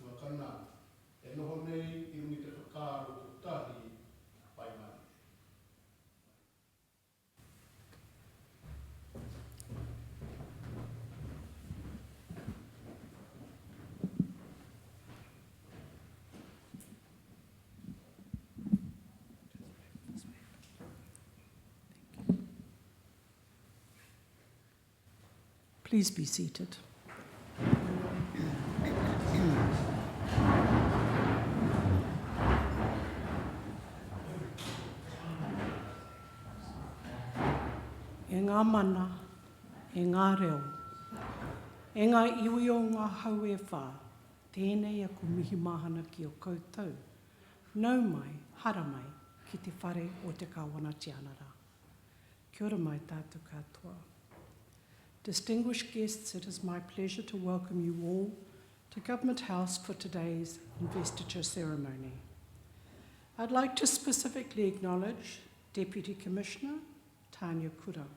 tuakana e noho nei I rungi te whakaaro tutahi pai mai. Please be seated. E ngā mana, e ngā reo, e ngā iwi o ngā hau e whā, tēnei aku mihi mahana ki o koutou, nau mai, hara mai, ki te whare o te kawana tianara. Kia ora mai tātou katoa. Distinguished guests, it is my pleasure to welcome you all to Government House for today's investiture ceremony. I'd like to specifically acknowledge Deputy Commissioner Tanya Kura,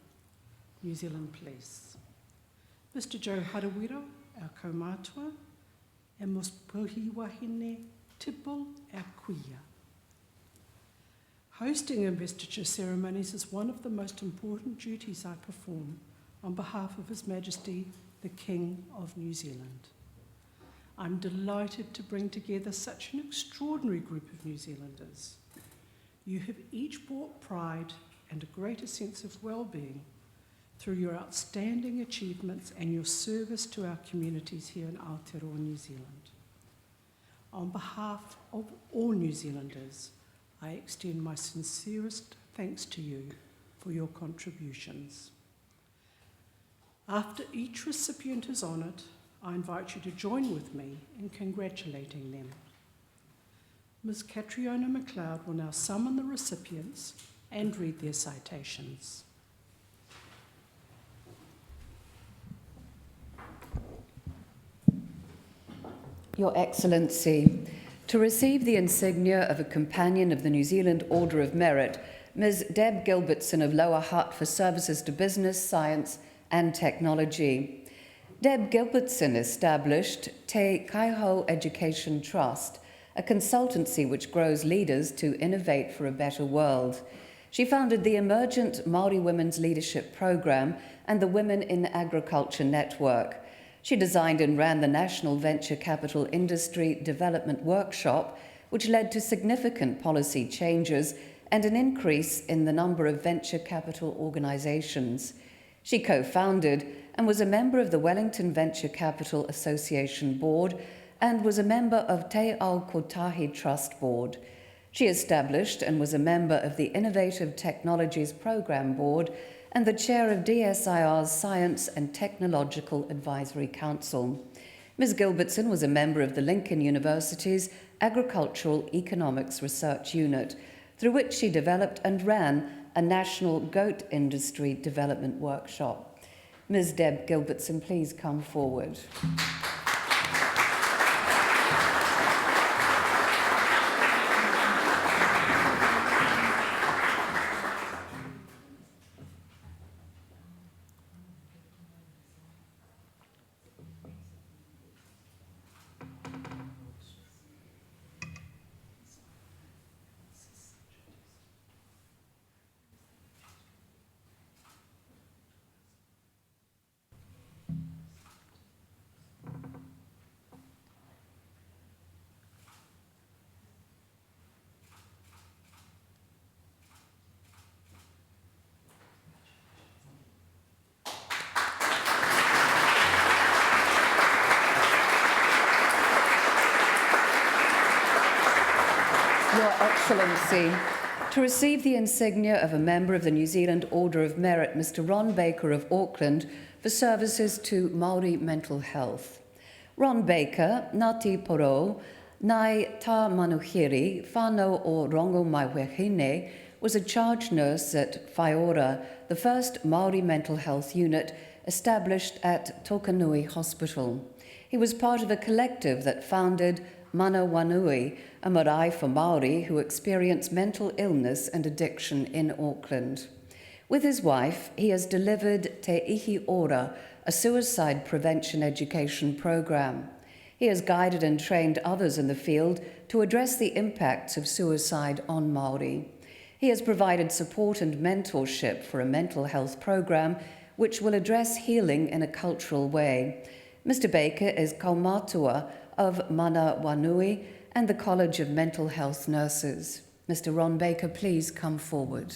New Zealand Police, Mr Joe Harawira, our kaumātua, and Ms Puhi Wahine Tipple, our kuia. Hosting investiture ceremonies is one of the most important duties I perform on behalf of His Majesty, the King of New Zealand. I'm delighted to bring together such an extraordinary group of New Zealanders. You have each brought pride and a greater sense of well-being through your outstanding achievements and your service to our communities here in Aotearoa, New Zealand. On behalf of all New Zealanders, I extend my sincerest thanks to you for your contributions. After each recipient is honoured, I invite you to join with me in congratulating them. Ms Catriona McLeod will now summon the recipients and read their citations. Your Excellency, to receive the insignia of a Companion of the New Zealand Order of Merit, Ms Deb Gilbertson of Lower Hutt for services to business, science and technology. Deb Gilbertson established Te Kaiho Education Trust, a consultancy which grows leaders to innovate for a better world. She founded the emergent Māori Women's Leadership Programme and the Women in Agriculture Network. She designed and ran the National Venture Capital Industry Development Workshop, which led to significant policy changes and an increase in the number of venture capital organisations. She co-founded and was a member of the Wellington Venture Capital Association Board and was a member of Te Ao Kotahi Trust Board. She established and was a member of the Innovative Technologies Programme Board and the chair of DSIR's Science and Technological Advisory Council. Ms Gilbertson was a member of the Lincoln University's Agricultural Economics Research Unit, through which she developed and ran a national goat industry development workshop. Ms Deb Gilbertson, please come forward. Your Excellency, to receive the insignia of a member of the New Zealand Order of Merit, Mr Ron Baker of Auckland, for services to Māori mental health. Ron Baker, Ngāti Porou, Nai Tā Manuhiri, whānau o Rongo Mai Wehine, was a charge nurse at Whaiora, the first Māori mental health unit established at Tokanui Hospital. He was part of a collective that founded Mana Wanui, a marae for Māori who experience mental illness and addiction in Auckland. With his wife, he has delivered Te Ihi Ora, a suicide prevention education program. He has guided and trained others in the field to address the impacts of suicide on Māori. He has provided support and mentorship for a mental health program which will address healing in a cultural way. Mr. Baker is kaumātua of Mana Wanui and the College of Mental Health Nurses. Mr. Ron Baker, please come forward.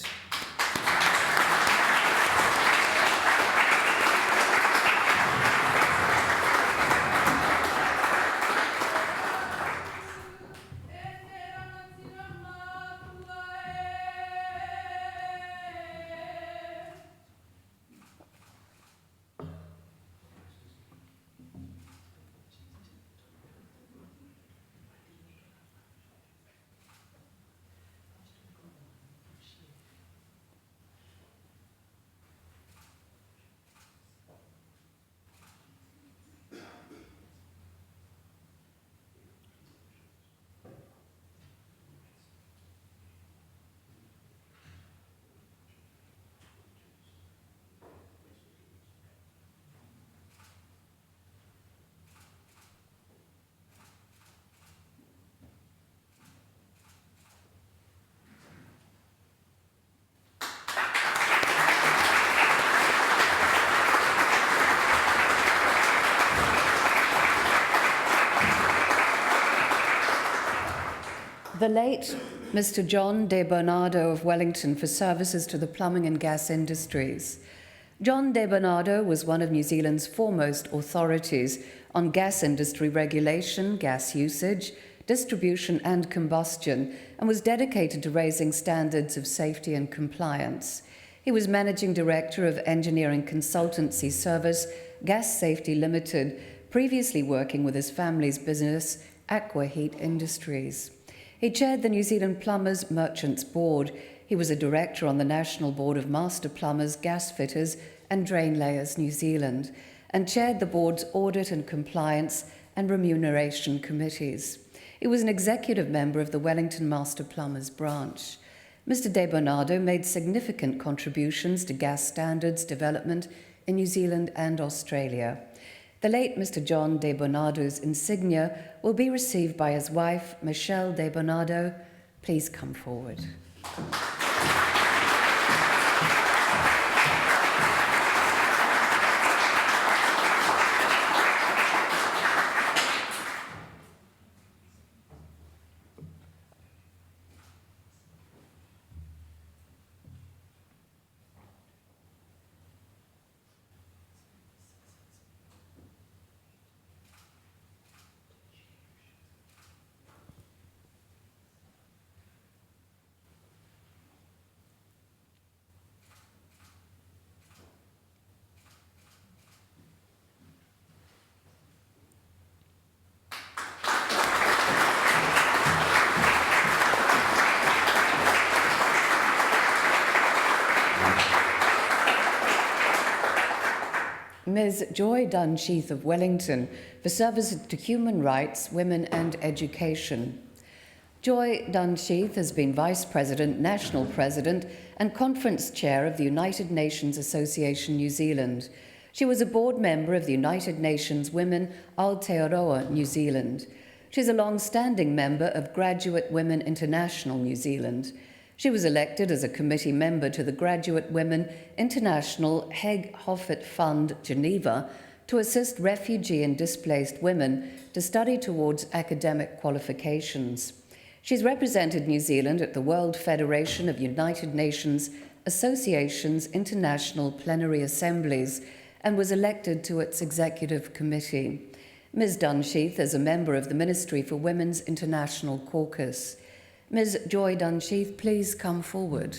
The late Mr. John De Bernardo of Wellington for services to the plumbing and gas industries. John De Bernardo was one of New Zealand's foremost authorities on gas industry regulation, gas usage, distribution and combustion, and was dedicated to raising standards of safety and compliance. He was Managing Director of Engineering Consultancy Service, Gas Safety Limited, previously working with his family's business, Aqua Heat Industries. He chaired the New Zealand Plumbers Merchants Board. He was a director on the National Board of Master Plumbers, Gas Fitters and Drain Layers New Zealand, and chaired the board's Audit and Compliance and Remuneration Committees. He was an executive member of the Wellington Master Plumbers branch. Mr. De Bernardo made significant contributions to gas standards development in New Zealand and Australia. The late Mr. John De Bernardo's insignia will be received by his wife, Michelle De Bernardo. Please come forward. Ms. Joy Dunsheath of Wellington for services to human rights, women and education. Joy Dunsheath has been Vice President, National President and Conference Chair of the United Nations Association New Zealand. She was a board member of the United Nations Women Aotearoa New Zealand. She's a long-standing member of Graduate Women International New Zealand. She was elected as a committee member to the Graduate Women International Heg Hoffert Fund, Geneva, to assist refugee and displaced women to study towards academic qualifications. She's represented New Zealand at the World Federation of United Nations Associations International Plenary Assemblies and was elected to its executive committee. Ms. Dunsheath is a member of the Ministry for Women's International Caucus. Ms. Joy Dunsheath, please come forward.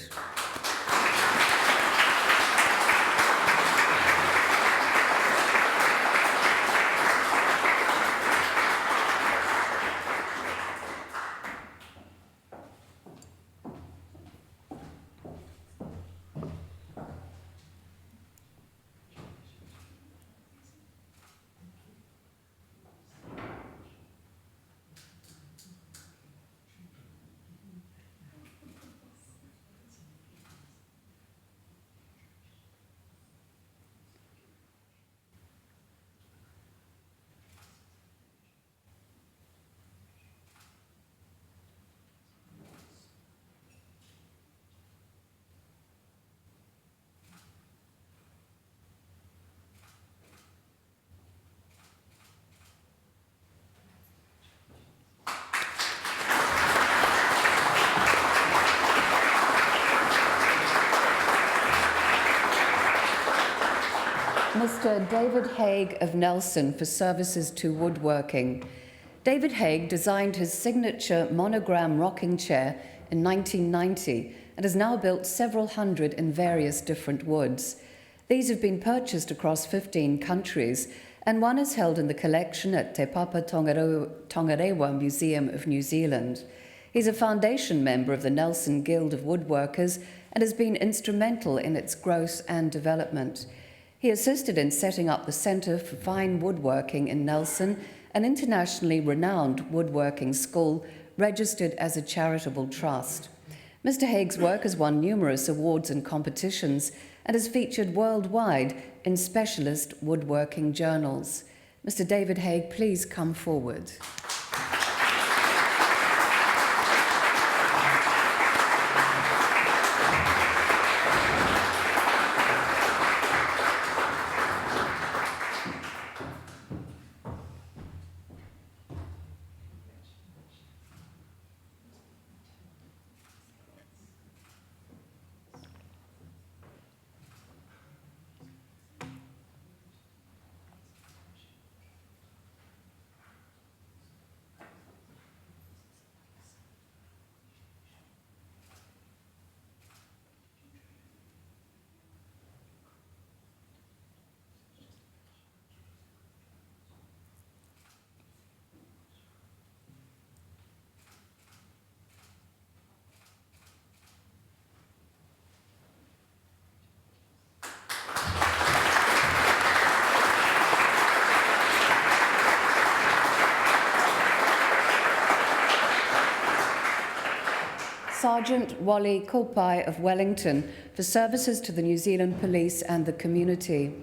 Mr. David Haig of Nelson for services to woodworking. David Haig designed his signature monogram rocking chair in 1990 and has now built several hundred in various different woods. These have been purchased across 15 countries, and one is held in the collection at Te Papa Tongarewa Museum of New Zealand. He's a foundation member of the Nelson Guild of Woodworkers and has been instrumental in its growth and development. He assisted in setting up the Centre for Fine Woodworking in Nelson, an internationally renowned woodworking school registered as a charitable trust. Mr. Haig's work has won numerous awards and competitions and is featured worldwide in specialist woodworking journals. Mr. David Haig, please come forward. Sergeant Wally Kopai of Wellington for services to the New Zealand Police and the community.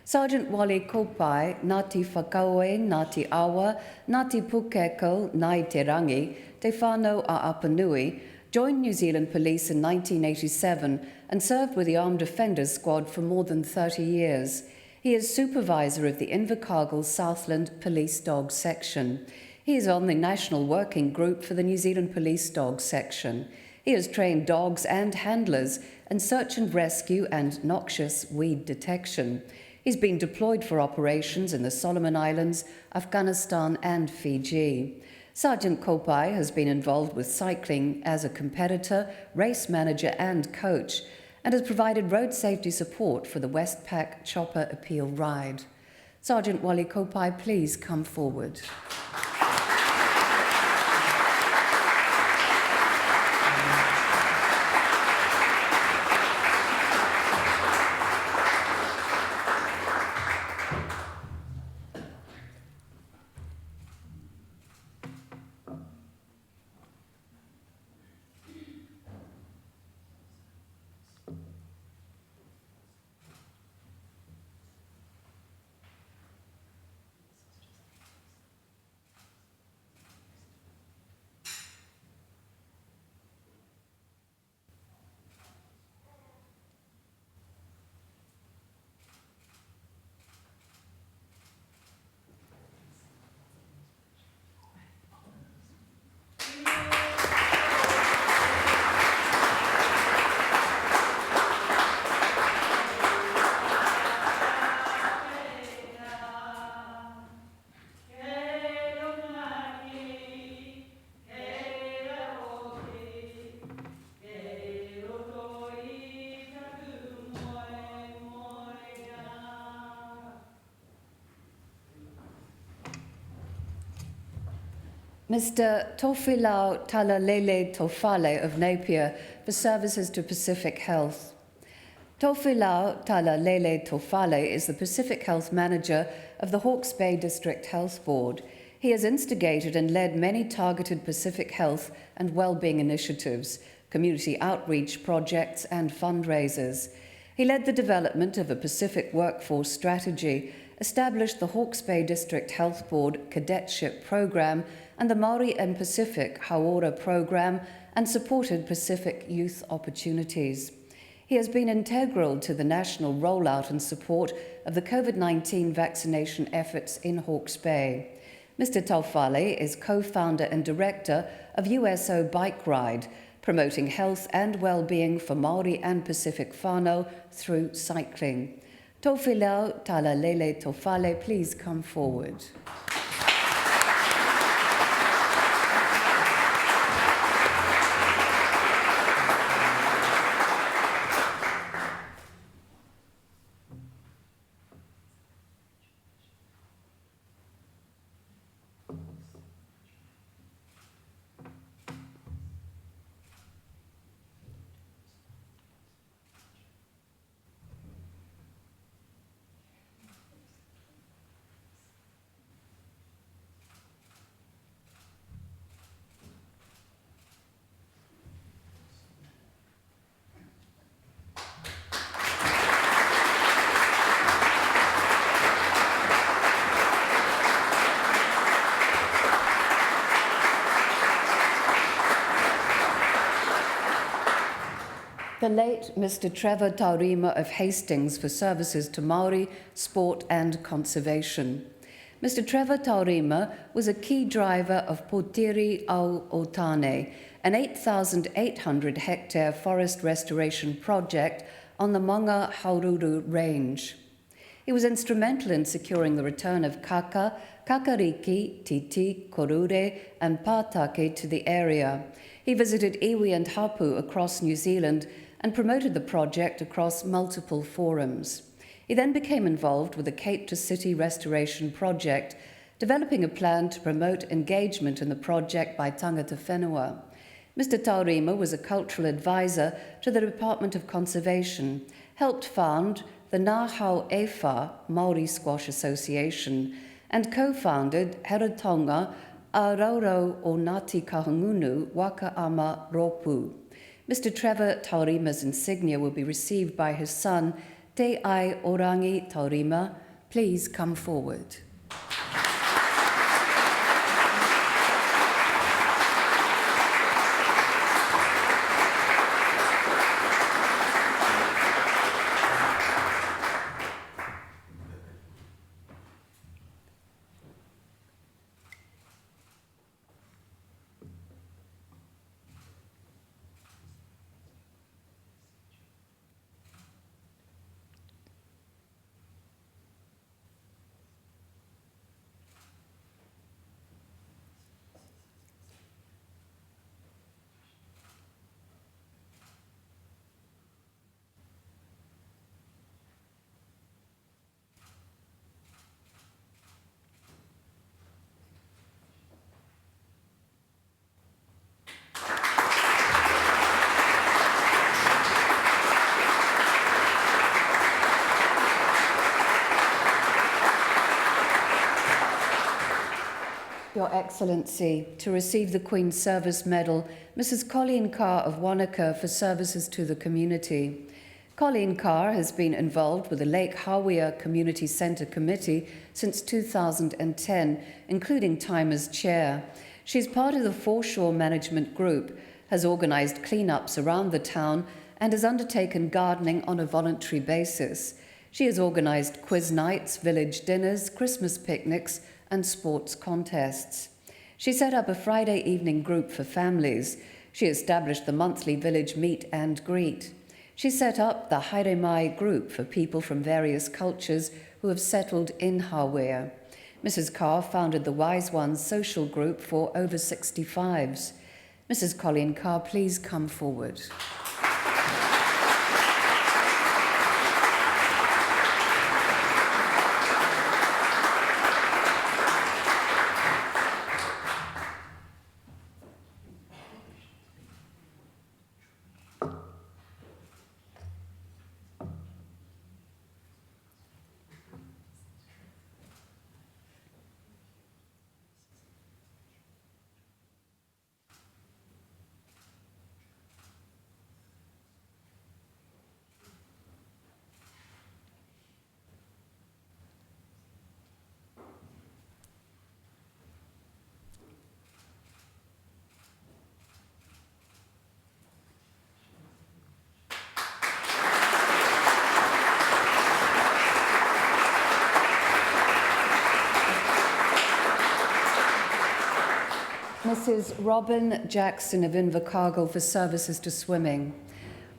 Sergeant Wally Kopai, Ngāti Whakaue, Ngāti Awa, Ngāti Pukeko, Nai Te Rangi, Te Whānau a Apanui, joined New Zealand Police in 1987 and served with the Armed Defenders Squad for more than 30 years. He is supervisor of the Invercargill Southland Police Dog Section. He is on the National Working Group for the New Zealand Police Dog Section. He has trained dogs and handlers in search and rescue and noxious weed detection. He's been deployed for operations in the Solomon Islands, Afghanistan and Fiji. Sergeant Kopai has been involved with cycling as a competitor, race manager and coach, and has provided road safety support for the Westpac Chopper Appeal Ride. Sergeant Wally Kopai, please come forward. Mr. Tofilau Talalele Tofale of Napier for services to Pacific Health. Tofilau Talalele Tofale is the Pacific Health Manager of the Hawke's Bay District Health Board. He has instigated and led many targeted Pacific health and well-being initiatives, community outreach projects and fundraisers. He led the development of a Pacific workforce strategy, established the Hawke's Bay District Health Board Cadetship Program and the Māori and Pacific Hauora Program, and supported Pacific youth opportunities. He has been integral to the national rollout and support of the COVID-19 vaccination efforts in Hawke's Bay. Mr. Taufale is co-founder and director of USO Bike Ride, promoting health and well-being for Māori and Pacific whānau through cycling. Tofilau Talalele Tofale, please come forward. The late Mr. Trevor Taurima of Hastings for services to Māori, sport and conservation. Mr. Trevor Taurima was a key driver of Potiri au Otane, an 8,800 hectare forest restoration project on the Manga Haururu Range. He was instrumental in securing the return of kaka, kakariki, titi, korure and pātake to the area. He visited iwi and hapu across New Zealand and promoted the project across multiple forums. He then became involved with the Cape to City Restoration Project, developing a plan to promote engagement in the project by tangata whenua. Mr. Taurima was a cultural advisor to the Department of Conservation, helped found the Ngā Hau Ewha Māori Squash Association, and co-founded Heratonga a Raurau o Ngāti Kahungunu Waka Ama Ropu. Mr. Trevor Taurima's insignia will be received by his son, Te Ai Orangi Taurima. Please come forward. Your Excellency, to receive the Queen's Service Medal, Mrs. Colleen Carr of Wanaka for services to the community. Colleen Carr has been involved with the Lake Hawea Community Centre Committee since 2010, including time as chair. She's part of the Foreshore Management Group, has organised clean-ups around the town and has undertaken gardening on a voluntary basis. She has organised quiz nights, village dinners, Christmas picnics and sports contests. She set up a Friday evening group for families. She established the monthly village meet and greet. She set up the Haere Mai group for people from various cultures who have settled in Hawea. Mrs. Carr founded the Wise Ones social group for over 65s. Mrs. Colleen Carr, please come forward. Mrs. Robin Jackson of Invercargill for services to swimming.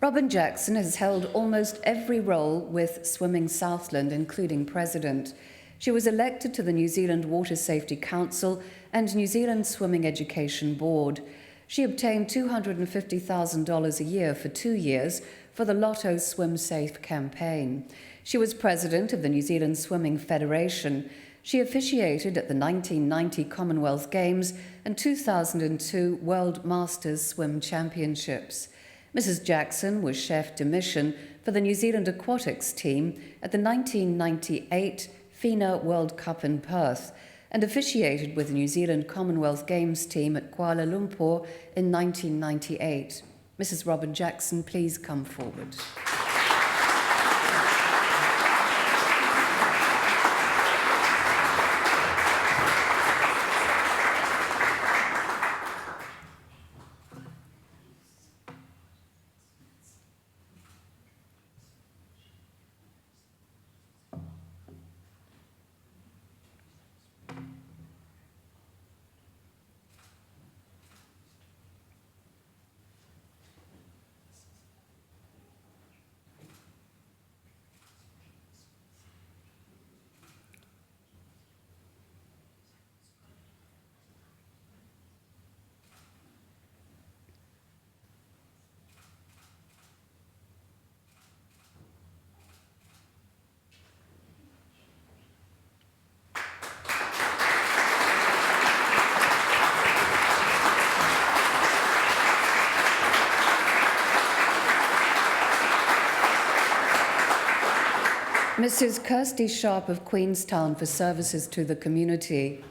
Robin Jackson has held almost every role with Swimming Southland, including president. She was elected to the New Zealand Water Safety Council and New Zealand Swimming Education Board. She obtained $250,000 a year for 2 years for the Lotto Swim Safe campaign. She was president of the New Zealand Swimming Federation. She officiated at the 1990 Commonwealth Games and 2002 World Masters Swim Championships. Mrs. Jackson was chef de mission for the New Zealand aquatics team at the 1998 FINA World Cup in Perth and officiated with the New Zealand Commonwealth Games team at Kuala Lumpur in 1998. Mrs. Robin Jackson, please come forward. Mrs. Kirsty Sharp of Queenstown for services to the community.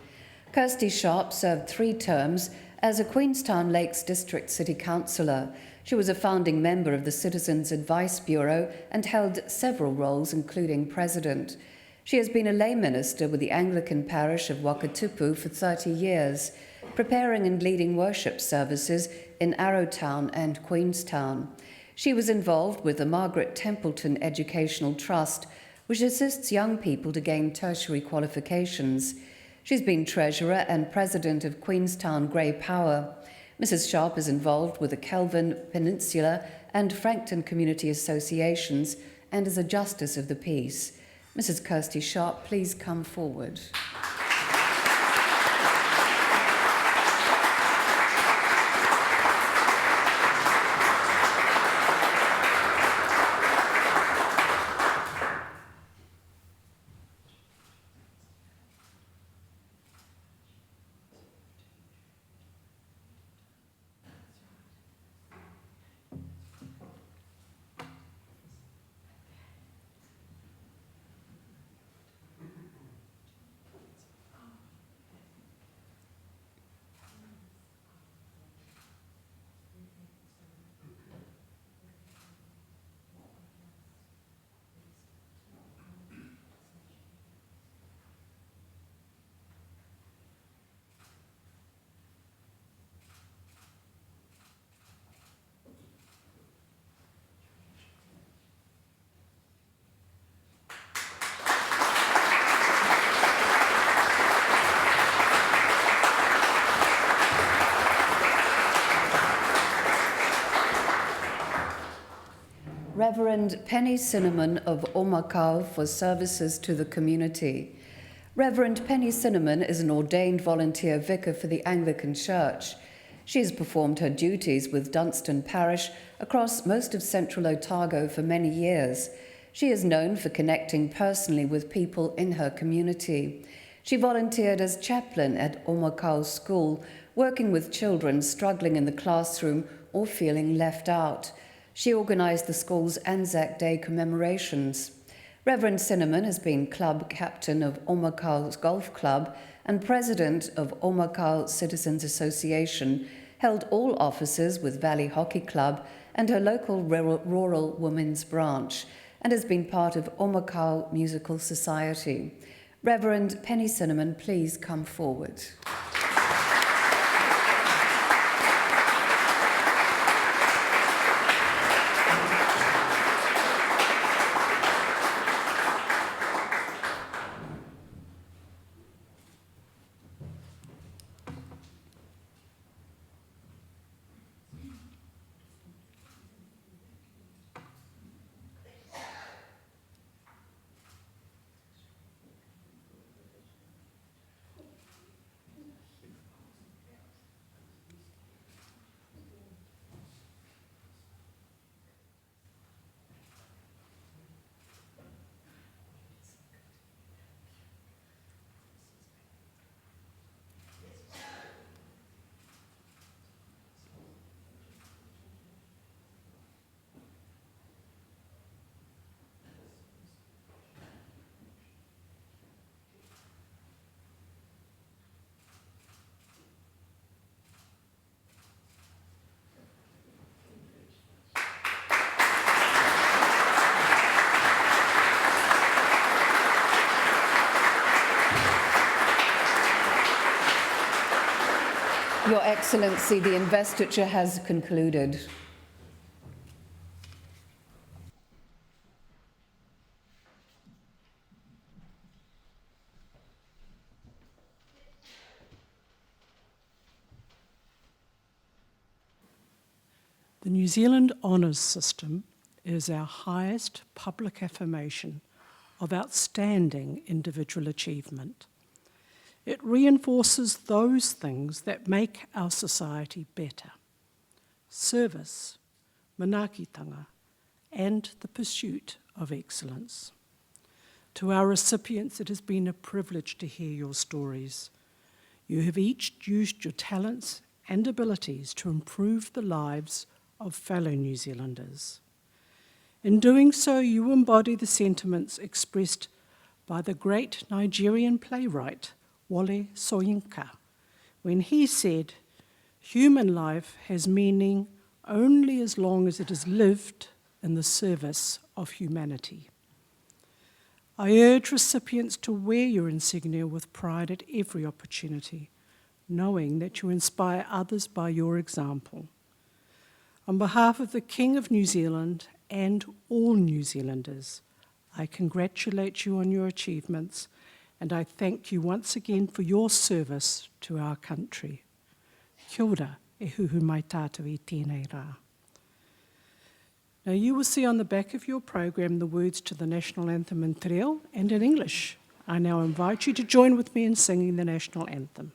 Kirsty Sharp served 3 terms as a Queenstown Lakes District City Councillor. She was a founding member of the Citizens Advice Bureau and held several roles, including president. She has been a lay minister with the Anglican parish of Wakatupu for 30 years, preparing and leading worship services in Arrowtown and Queenstown. She was involved with the Margaret Templeton Educational Trust, which assists young people to gain tertiary qualifications. She's been treasurer and president of Queenstown Grey Power. Mrs. Sharp is involved with the Kelvin Peninsula and Frankton Community Associations and is a Justice of the Peace. Mrs. Kirsty Sharp, please come forward. Reverend Penny Cinnamon of Omakau for services to the community. Reverend Penny Cinnamon is an ordained volunteer vicar for the Anglican Church. She has performed her duties with Dunstan Parish across most of central Otago for many years. She is known for connecting personally with people in her community. She volunteered as chaplain at Omakau School, working with children struggling in the classroom or feeling left out. She organised the school's Anzac Day commemorations. Reverend Cinnamon has been club captain of Omakau Golf Club and president of Omakau Citizens Association, held all offices with Valley Hockey Club and her local rural women's branch, and has been part of Omakau Musical Society. Reverend Penny Cinnamon, please come forward. Excellency, the investiture has concluded. The New Zealand Honours System is our highest public affirmation of outstanding individual achievement. It reinforces those things that make our society better: service, manaakitanga, and the pursuit of excellence. To our recipients, it has been a privilege to hear your stories. You have each used your talents and abilities to improve the lives of fellow New Zealanders. In doing so, you embody the sentiments expressed by the great Nigerian playwright Wole Soyinka when he said, "Human life has meaning only as long as it is lived in the service of humanity." I urge recipients to wear your insignia with pride at every opportunity, knowing that you inspire others by your example. On behalf of the King of New Zealand and all New Zealanders, I congratulate you on your achievements, and I thank you once again for your service to our country. Kia ora, e huhu mai tātou I tēnei rā. Now you will see on the back of your program the words to the National Anthem in te reo and in English. I now invite you to join with me in singing the National Anthem.